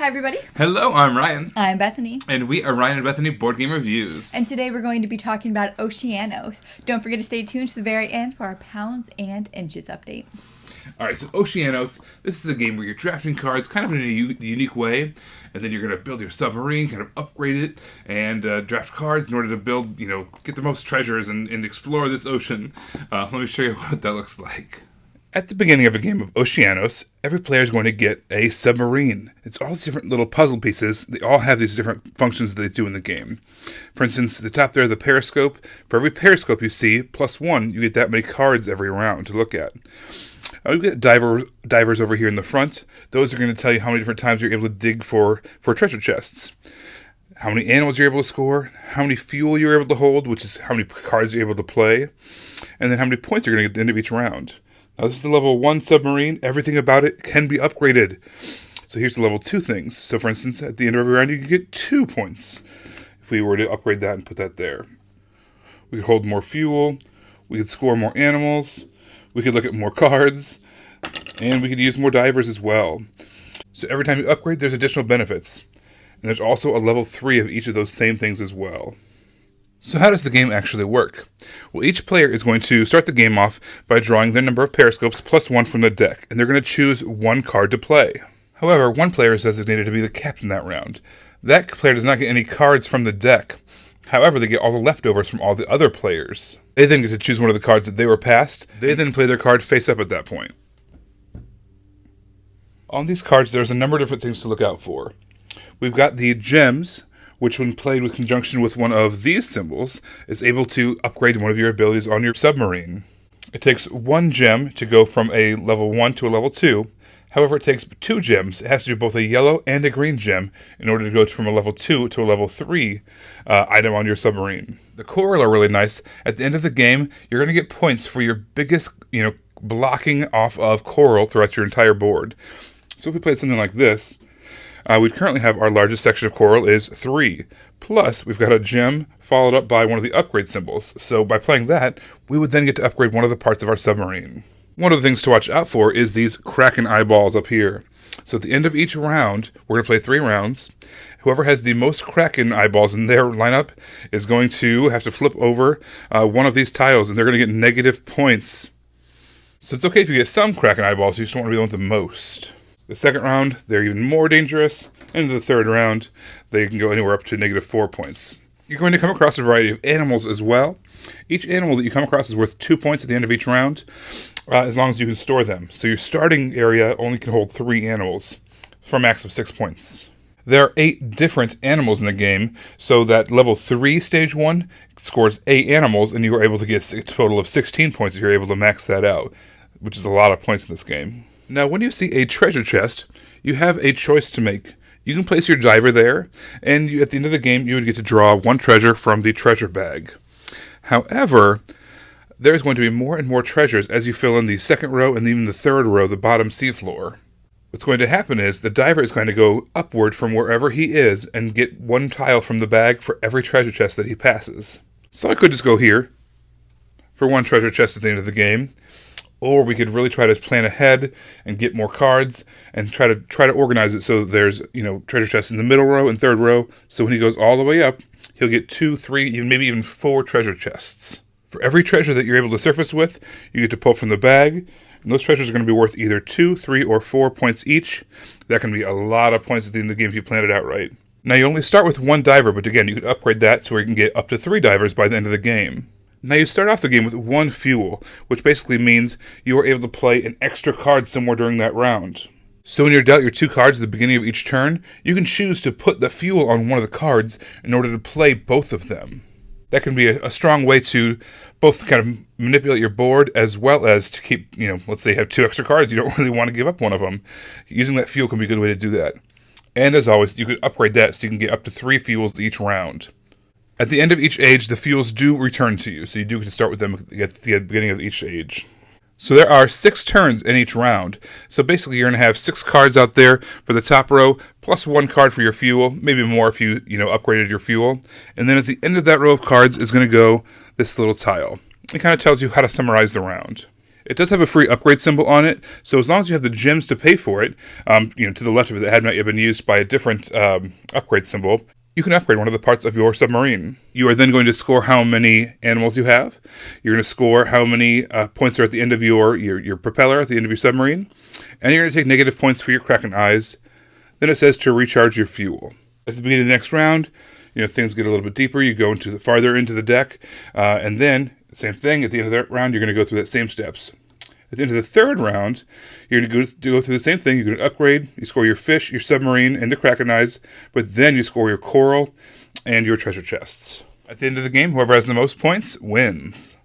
Hi, everybody. Hello, I'm Ryan. I'm Bethany. And we are Ryan and Bethany Board Game Reviews. And today we're going to be talking about Oceanos. Don't forget to stay tuned to the very end for our pounds and inches update. Alright, so Oceanos, this is a game where you're drafting cards kind of in a unique way, and then you're going to build your submarine, kind of upgrade it, and draft cards in order to build, get the most treasures and explore this ocean. Let me show you what that looks like. At the beginning of a game of Oceanos, every player is going to get a submarine. It's all different little puzzle pieces. They all have these different functions that they do in the game. For instance, the top there, the periscope. For every periscope you see, +1, you get that many cards every round to look at. We get divers over here in the front. Those are going to tell you how many different times you're able to dig for treasure chests. How many animals you're able to score, how many fuel you're able to hold, which is how many cards you're able to play, and then how many points you're going to get at the end of each round. Now, this is the level 1 submarine. Everything about it can be upgraded. So here's the level 2 things. So, for instance, at the end of every round, you can get 2 points if we were to upgrade that and put that there. We could hold more fuel. We could score more animals. We could look at more cards. And we could use more divers as well. So every time you upgrade, there's additional benefits. And there's also a level 3 of each of those same things as well. So how does the game actually work? Well, each player is going to start the game off by drawing their number of periscopes +1 from the deck, and they're going to choose one card to play. However, one player is designated to be the captain that round. That player does not get any cards from the deck. However, they get all the leftovers from all the other players. They then get to choose one of the cards that they were passed. They then play their card face up at that point. On these cards, there's a number of different things to look out for. We've got the gems, which when played with conjunction with one of these symbols, is able to upgrade one of your abilities on your submarine. It takes 1 gem to go from a level 1 to a level 2. However, it takes 2 gems. It has to do both a yellow and a green gem in order to go from a level 2 to a level 3 item on your submarine. The coral are really nice. At the end of the game, you're going to get points for your biggest, blocking off of coral throughout your entire board. So if we played something like this, we currently have our largest section of coral is 3. Plus, we've got a gem followed up by one of the upgrade symbols. So by playing that, we would then get to upgrade one of the parts of our submarine. One of the things to watch out for is these Kraken eyeballs up here. So at the end of each round, we're going to play 3 rounds. Whoever has the most Kraken eyeballs in their lineup is going to have to flip over one of these tiles, and they're going to get negative points. So it's okay if you get some Kraken eyeballs, you just don't want to be the one with the most. The second round, they're even more dangerous. And the third round, they can go anywhere up to -4 points. You're going to come across a variety of animals as well. Each animal that you come across is worth 2 points at the end of each round, as long as you can store them. So your starting area only can hold 3 animals for a max of 6 points. There are 8 different animals in the game, so that level 3 stage 1 scores 8 animals, and you are able to get a total of 16 points if you're able to max that out, which is a lot of points in this game. Now, when you see a treasure chest, you have a choice to make. You can place your diver there, and at the end of the game, you would get to draw 1 treasure from the treasure bag. However, there's going to be more and more treasures as you fill in the second row and even the third row, the bottom seafloor. What's going to happen is the diver is going to go upward from wherever he is and get 1 tile from the bag for every treasure chest that he passes. So I could just go here for 1 treasure chest at the end of the game. Or we could really try to plan ahead and get more cards and try to organize it so that there's, treasure chests in the middle row and third row. So when he goes all the way up, he'll get 2, 3, maybe even 4 treasure chests. For every treasure that you're able to surface with, you get to pull from the bag. And those treasures are going to be worth either 2, 3, or 4 points each. That can be a lot of points at the end of the game if you plan it out right. Now you only start with 1 diver, but again, you could upgrade that so you can get up to 3 divers by the end of the game. Now you start off the game with 1 fuel, which basically means you are able to play an extra card somewhere during that round. So when you're dealt your 2 cards at the beginning of each turn, you can choose to put the fuel on one of the cards in order to play both of them. That can be a strong way to both kind of manipulate your board as well as to keep, let's say you have 2 extra cards, you don't really want to give up one of them. Using that fuel can be a good way to do that. And as always, you could upgrade that so you can get up to 3 fuels each round. At the end of each age, the fuels do return to you, so you do get to start with them at the beginning of each age. So there are 6 turns in each round. So basically you're going to have 6 cards out there for the top row, plus 1 card for your fuel, maybe more if you upgraded your fuel. And then at the end of that row of cards is going to go this little tile. It kind of tells you how to summarize the round. It does have a free upgrade symbol on it, so as long as you have the gems to pay for it, to the left of it that had not yet been used by a different upgrade symbol, you can upgrade one of the parts of your submarine. You are then going to score how many animals you have. You're going to score how many points are at the end of your propeller, at the end of your submarine, and you're going to take negative points for your Kraken eyes. Then it says to recharge your fuel. At the beginning of the next round, things get a little bit deeper. You go farther into the deck, and then same thing. At the end of that round, you're going to go through that same steps. At the end of the third round, you're going to go through the same thing. You're going to upgrade. You score your fish, your submarine, and the Kraken eyes, but then you score your coral and your treasure chests. At the end of the game, whoever has the most points wins.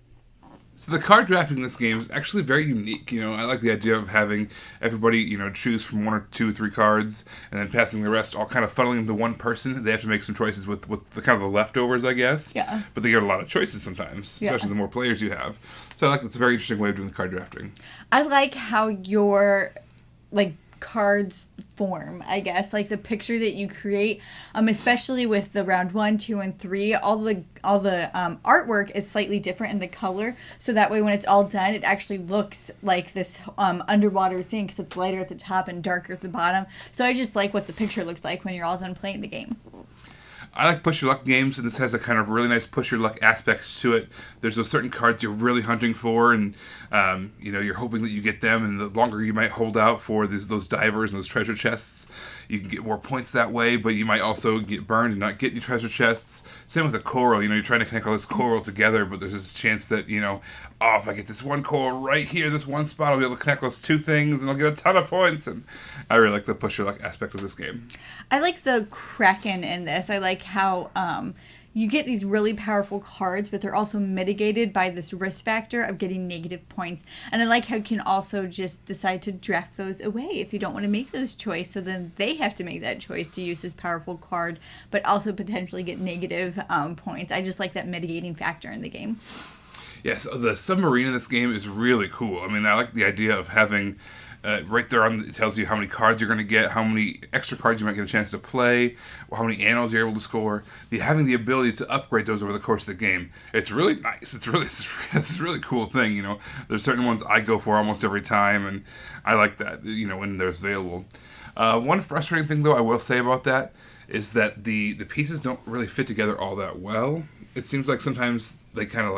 So the card drafting in this game is actually very unique. I like the idea of having everybody, choose from 1 or 2 or 3 cards, and then passing the rest all kind of funneling into one person. They have to make some choices with the kind of the leftovers, I guess. Yeah. But they get a lot of choices sometimes, especially the more players you have. So I like it's a very interesting way of doing the card drafting. I like how your cards form, I guess, like the picture that you create, especially with the round 1, 2, and 3, all the artwork is slightly different in the color, so that way when it's all done it actually looks like this underwater thing, because it's lighter at the top and darker at the bottom. So I just like what the picture looks like when you're all done playing the game. I like push your luck games, and this has a kind of really nice push your luck aspect to it. There's those certain cards you're really hunting for, and you're hoping that you get them, and the longer you might hold out for those divers and those treasure chests, you can get more points that way, but you might also get burned and not get any treasure chests. Same with a coral. You're trying to connect all this coral together, but there's this chance that, if I get this one coral right here, this one spot, I'll be able to connect those 2 things, and I'll get a ton of points. And I really like the push your luck aspect of this game. I like the Kraken in this. I like how you get these really powerful cards, but they're also mitigated by this risk factor of getting negative points. And I like how you can also just decide to draft those away if you don't want to make those choices. So then they have to make that choice to use this powerful card, but also potentially get negative points. I just like that mitigating factor in the game. Yes, the submarine in this game is really cool. I mean, I like the idea of having right there it tells you how many cards you're going to get, how many extra cards you might get a chance to play, or how many animals you're able to score. Having the ability to upgrade those over the course of the game, it's really nice. It's a really cool thing. There's certain ones I go for almost every time, and I like that. When they're available. One frustrating thing, though, I will say about that is that the pieces don't really fit together all that well. It seems like sometimes they kind of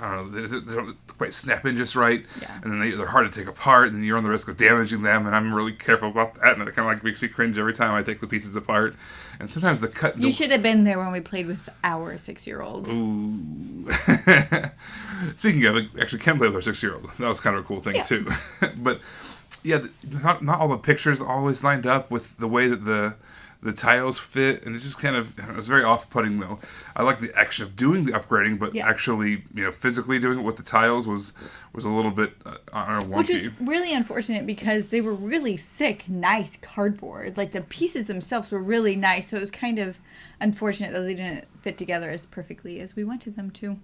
I don't know, they don't quite snap in just right, and then they're hard to take apart, and then you're on the risk of damaging them, and I'm really careful about that, and it kind of makes me cringe every time I take the pieces apart. And sometimes the cut... You should have been there when we played with our 6-year-old. Ooh. Speaking of, actually, Ken played with our 6-year-old. That was kind of a cool thing, too. But, not all the pictures always lined up with the way that the tiles fit, and it's just kind of, it's very off-putting, though. I like the action of doing the upgrading, but actually, physically doing it with the tiles was a little bit, wonky. Which was really unfortunate because they were really thick, nice cardboard. Like, the pieces themselves were really nice, so it was kind of unfortunate that they didn't fit together as perfectly as we wanted them to.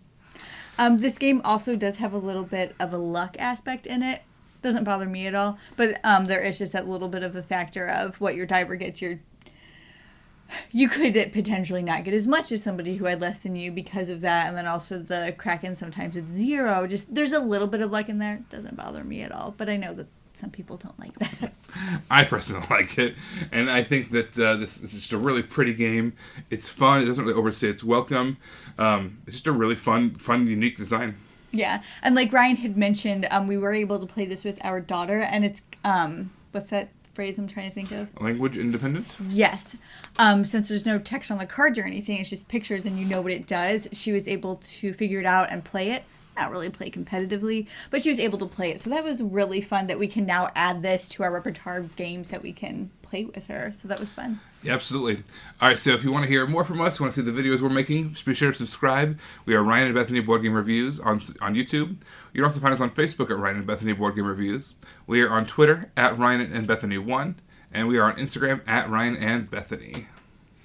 This game also does have a little bit of a luck aspect in it. Doesn't bother me at all, but there is just that little bit of a factor of what your diver gets. You could potentially not get as much as somebody who had less than you because of that, and then also the Kraken, sometimes it's 0. Just there's a little bit of luck in there. It doesn't bother me at all, but I know that some people don't like that. I personally like it, and I think that this is just a really pretty game. It's fun. It doesn't really overstay its welcome. It's just a really fun, unique design. Yeah, and like Ryan had mentioned, we were able to play this with our daughter, and it's what's that phrase I'm trying to think of? Language independent? Yes. Since there's no text on the cards or anything, it's just pictures and you know what it does, she was able to figure it out and play it. Not really play competitively, but she was able to play it. So that was really fun that we can now add this to our repertoire of games that we can play with her. So that was fun. Yeah, absolutely. All right, so if you want to hear more from us, you want to see the videos we're making, be sure to subscribe. We are Ryan and Bethany Board Game Reviews on YouTube. You can also find us on Facebook at Ryan and Bethany Board Game Reviews. We are on Twitter at Ryan and Bethany1, and we are on Instagram at Ryan and Bethany.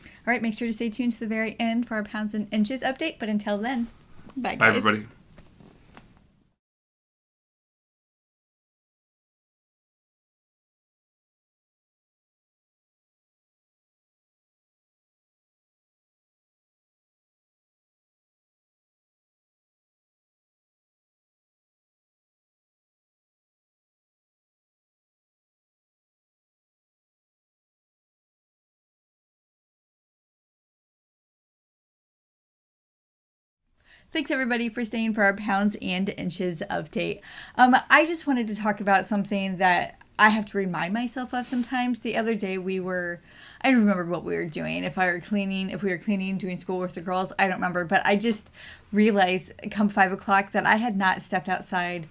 All right, make sure to stay tuned to the very end for our pounds and inches update. But until then, bye, guys. Bye, everybody. Thanks, everybody, for staying for our pounds and inches update. I just wanted to talk about something that I have to remind myself of sometimes. The other day I don't remember what we were doing. If we were cleaning, doing school with the girls, I don't remember. But I just realized come 5 o'clock that I had not stepped outside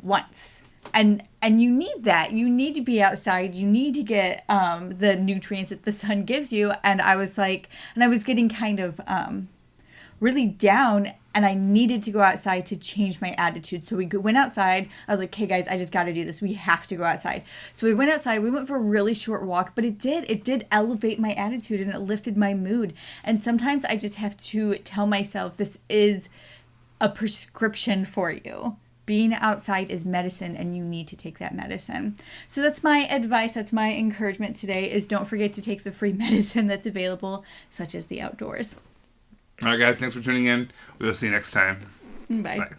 once. And you need that. You need to be outside. You need to get the nutrients that the sun gives you. And I was getting kind of really down, and I needed to go outside to change my attitude. So we went outside. I was like, "Okay, guys, I just got to do this. We have to go outside." So we went outside. We went for a really short walk, but it did elevate my attitude, and it lifted my mood. And sometimes I just have to tell myself this is a prescription for you. Being outside is medicine, and you need to take that medicine. So that's my advice. That's my encouragement today is don't forget to take the free medicine that's available, such as the outdoors. All right, guys. Thanks for tuning in. We'll see you next time. Bye. Bye.